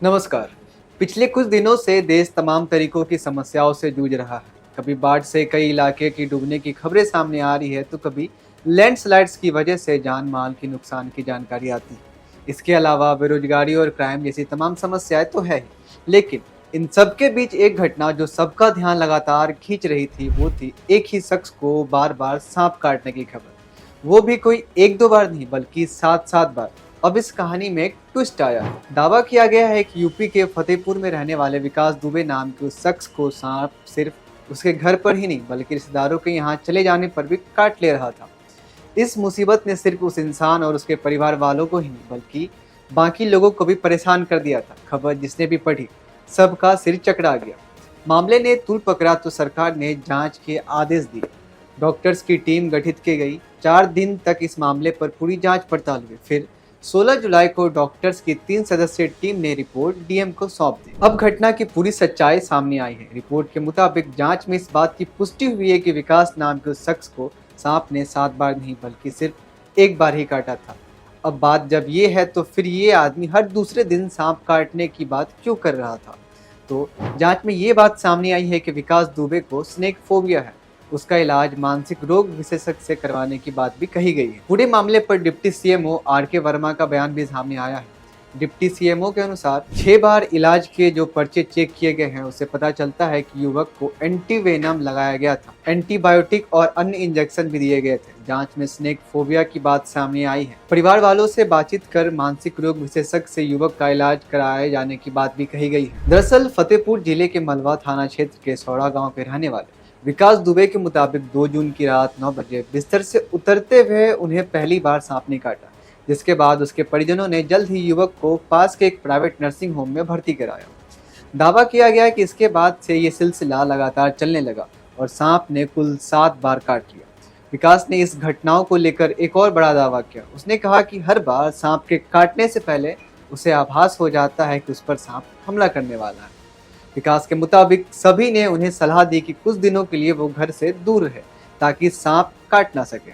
नमस्कार। पिछले कुछ दिनों से देश तमाम तरीकों की समस्याओं से जूझ रहा है। कभी बाढ़ से कई इलाके की डूबने की खबरें सामने आ रही है, तो कभी लैंडस्लाइड्स की वजह से जान माल की नुकसान की जानकारी आती है। इसके अलावा बेरोजगारी और क्राइम जैसी तमाम समस्याएं तो है ही, लेकिन इन सब के बीच एक घटना जो सबका ध्यान लगातार खींच रही थी, वो थी एक ही शख्स को बार बार सांप काटने की खबर। वो भी कोई एक दो बार नहीं, बल्कि सात सात बार। अब इस कहानी में एक ट्विस्ट आया है। दावा किया गया है कि यूपी के फतेहपुर में रहने वाले विकास दुबे नाम के उस शख्स को सांप सिर्फ उसके घर पर ही नहीं, बल्कि रिश्तेदारों के यहाँ चले जाने पर भी काट ले रहा था। इस मुसीबत ने सिर्फ उस इंसान और उसके परिवार वालों को ही नहीं, बल्कि बाकी लोगों को भी परेशान कर दिया था। खबर जिसने भी पढ़ी, सबका सिर चकरा गया। मामले ने तूल पकड़ा तो सरकार ने जांच के आदेश दिए। डॉक्टर्स की टीम गठित की गई। 4 दिन तक इस मामले पर पूरी जांच पड़ताल हुई। फिर 16 जुलाई को डॉक्टर्स की 3 सदस्यीय टीम ने रिपोर्ट डीएम को सौंप दी। अब घटना की पूरी सच्चाई सामने आई है। रिपोर्ट के मुताबिक जांच में इस बात की पुष्टि हुई है कि विकास नाम के उस शख्स को सांप ने 7 बार नहीं, बल्कि सिर्फ एक बार ही काटा था। अब बात जब ये है, तो फिर ये आदमी हर दूसरे दिन सांप काटने की बात क्यों कर रहा था? तो जांच में ये बात सामने आई है कि विकास दुबे को स्नेक फोबिया है। उसका इलाज मानसिक रोग विशेषज्ञ से करवाने की बात भी कही गई है। पूरे मामले पर डिप्टी सीएमओ आर.के. वर्मा का बयान भी सामने आया है। डिप्टी सीएमओ के अनुसार 6 बार इलाज के जो पर्चे चेक किए गए हैं, उससे पता चलता है कि युवक को एंटीवेनम लगाया गया था। एंटीबायोटिक और अन्य इंजेक्शन भी दिए गए थे। जांच में स्नेक फोबिया की बात सामने आई है। परिवार वालों से बातचीत कर मानसिक रोग विशेषज्ञ से युवक का इलाज कराए जाने की बात भी कही गई है। दरअसल फतेहपुर जिले के मलवा थाना क्षेत्र के सौड़ा गाँव के रहने वाले विकास दुबे के मुताबिक 2 जून की रात 9 बजे बिस्तर से उतरते हुए उन्हें पहली बार सांप ने काटा, जिसके बाद उसके परिजनों ने जल्द ही युवक को पास के एक प्राइवेट नर्सिंग होम में भर्ती कराया। दावा किया गया कि इसके बाद से ये सिलसिला लगातार चलने लगा और सांप ने कुल 7 बार काट लिया। विकास ने इस घटनाओं को लेकर एक और बड़ा दावा किया। उसने कहा कि हर बार सांप के काटने से पहले उसे आभास हो जाता है कि उस पर सांप हमला करने वाला है। विकास के मुताबिक सभी ने उन्हें सलाह दी कि कुछ दिनों के लिए वो घर से दूर रहे, ताकि सांप काट ना सके।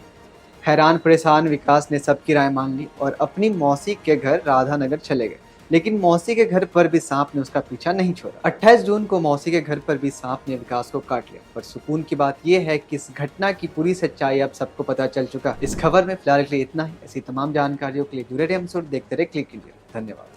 हैरान परेशान विकास ने सबकी राय मान ली और अपनी मौसी के घर राधानगर चले गए। लेकिन मौसी के घर पर भी सांप ने उसका पीछा नहीं छोड़ा। 28 जून को मौसी के घर पर भी सांप ने विकास को काट लिया। पर सुकून की बात यह है कि इस घटना की पूरी सच्चाई अब सबको पता चल चुका है। इस खबर में फिलहाल के लिए इतना ही। ऐसी तमाम जानकारियों के लिए जुड़े रहे हमसे और देखते रहे क्लिक इंडिया। धन्यवाद।